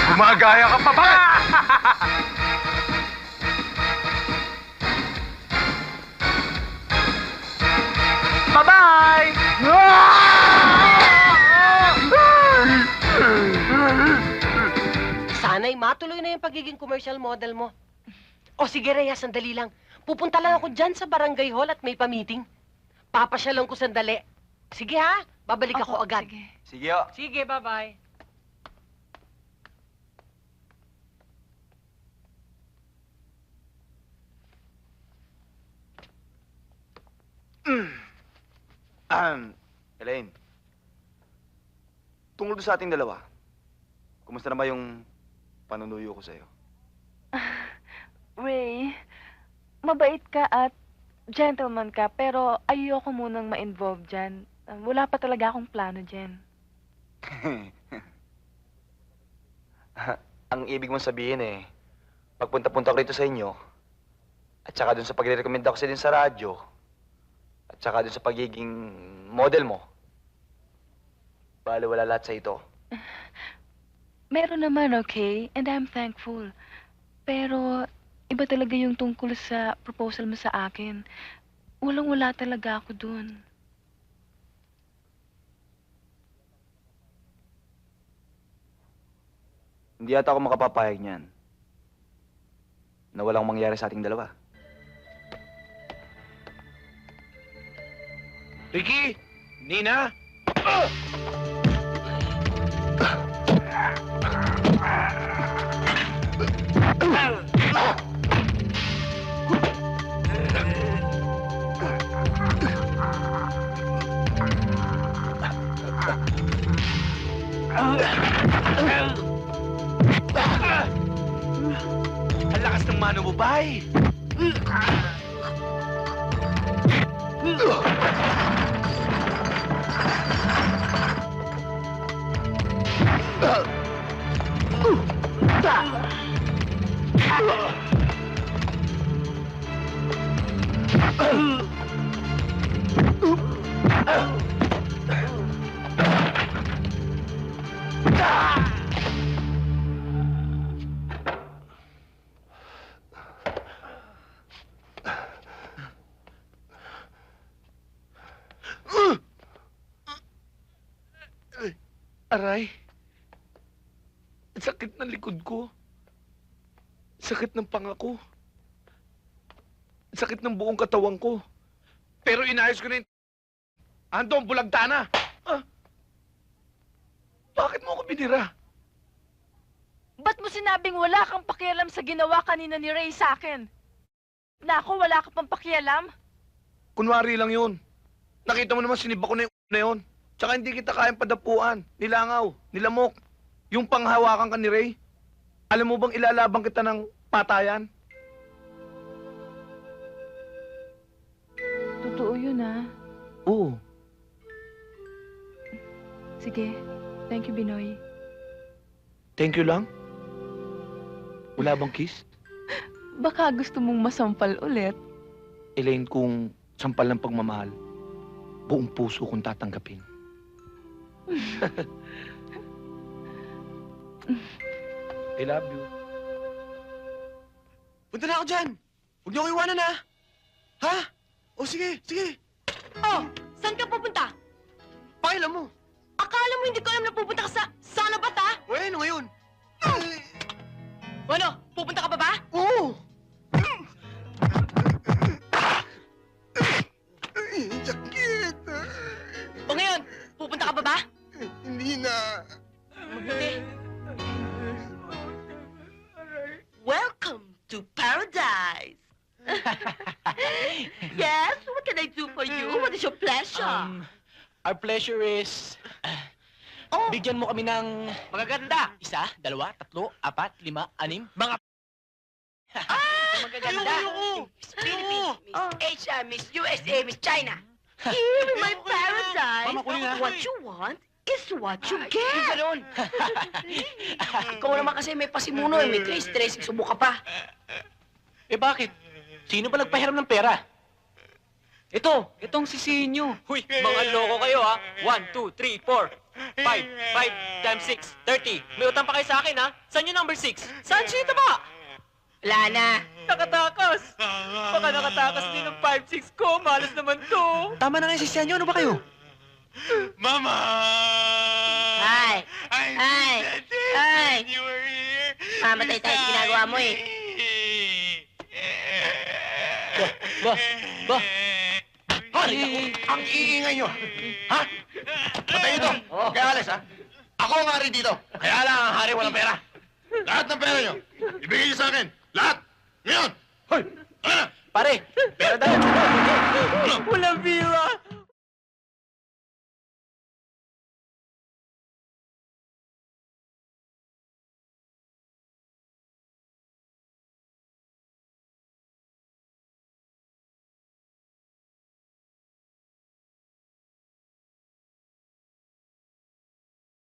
Gumagaya ka pa, bakit? Bye-bye! Sana'y matuloy na yung pagiging commercial model mo. O sige, Rhea, sandali lang. Pupunta lang ako dyan sa barangay hall at may pa-meeting. Papasyalan ko sandali. Sige ha, babalik ako agad. Sige. Sige, oh. Sige, bye-bye. Elaine. Tungkol doon sa ating dalawa, kumusta na ba yung panunuyo ko sa'yo? Ray, mabait ka at gentleman ka, pero ayoko munang ma-involve dyan. Wala pa talaga akong plano dyan. Ang ibig mong sabihin pagpunta-punta ko rito sa inyo, at saka doon sa pagre-recommenda ko sa din sa radyo, at saka doon sa pagiging model mo, baliwala lahat sa ito. Meron naman, okay? And I'm thankful. Pero iba talaga yung tungkol sa proposal mo sa akin. Walang-wala talaga ako dun. Hindi yata ako makapapayag niyan na walang mangyari sa ating dalawa. Ricky! Nina! Ang lakas ng mano mo, bay! Aray. Sakit ng likod ko. Sakit ng panga ko. Sakit ng buong katawan ko. Pero inayos ko na yung... Ando ang bulagtana. Ah. Bakit mo ako binira? Ba't mo sinabing wala kang pakialam sa ginawa kanina ni Ray sa akin? Nako, wala ka pang pakialam? Kunwari lang yun. Nakita mo naman siniba ko na yung na yun. Tsaka hindi kita kayang padapuan, nilangaw, nilamok. Yung panghawakan ka ni Ray. Alam mo bang ilalabang kita ng patayan? Totoo yun, ah. Oo. Sige. Thank you, Binoy. Thank you lang. Wala bang kiss? Baka gusto mong masampal ulit. Elaine, kung sampal ng pagmamahal, buong puso kong tatanggapin. I love you. Punta na ako dyan. Huwag niyo ako iwanan, ha? Ha? O sige, sige. Oh, saan ka pupunta? Pakialam mo. Akala mo hindi ko alam na pupunta ka sa Sanabat, ha? O ano ngayon? Ano? Pupunta ka pa ba? Oo. Ay, sakit. O ngayon, pupunta ka pa ba? Hindi na. Mabuti. Welcome to paradise. Yes, what can I do for you? What is your pleasure? Our pleasure is... Oh. Bigyan mo kami ng... Magaganda! 1, 2, 3, 4, 5, 6, 7... Mga... Magaganda. Miss Philippines, Miss Asia, Miss USA, Miss China. Here in my paradise, Mama, kunin na. what you want is what you get. Yung ganun. Ikaw naman kasi may pasimuno, may trace, subuka pa. Eh bakit? Sino ba nagpahiram ng pera? Itong sisihin nyo. Huy, mga loko kayo ha. 1, 2, 3, 4, 5 times 6, 30. May utang pa kayo sa akin ha. Saan yung number 6? Saan siya ba? Wala na. Nakatakas. Baka nakatakas din ng 5, 6 ko. Malas naman to. Tama na nga yung sisihan nyo. Ano ba kayo? Mama! Ay! I Ay! Ay! you were here. Mamatay tayo sa ginagawa mo eh. Ba? Hoy! Ang iingay nyo! Ha? Patay ito! Kaya alis, ha? Ako ang hari dito. Kaya lang ang hari walang pera. Lahat ng pera nyo, ibigay nyo sa akin. Lahat! Ngayon! Hoy! Ano na? Pare, pera daw. Ano? Walang biwa.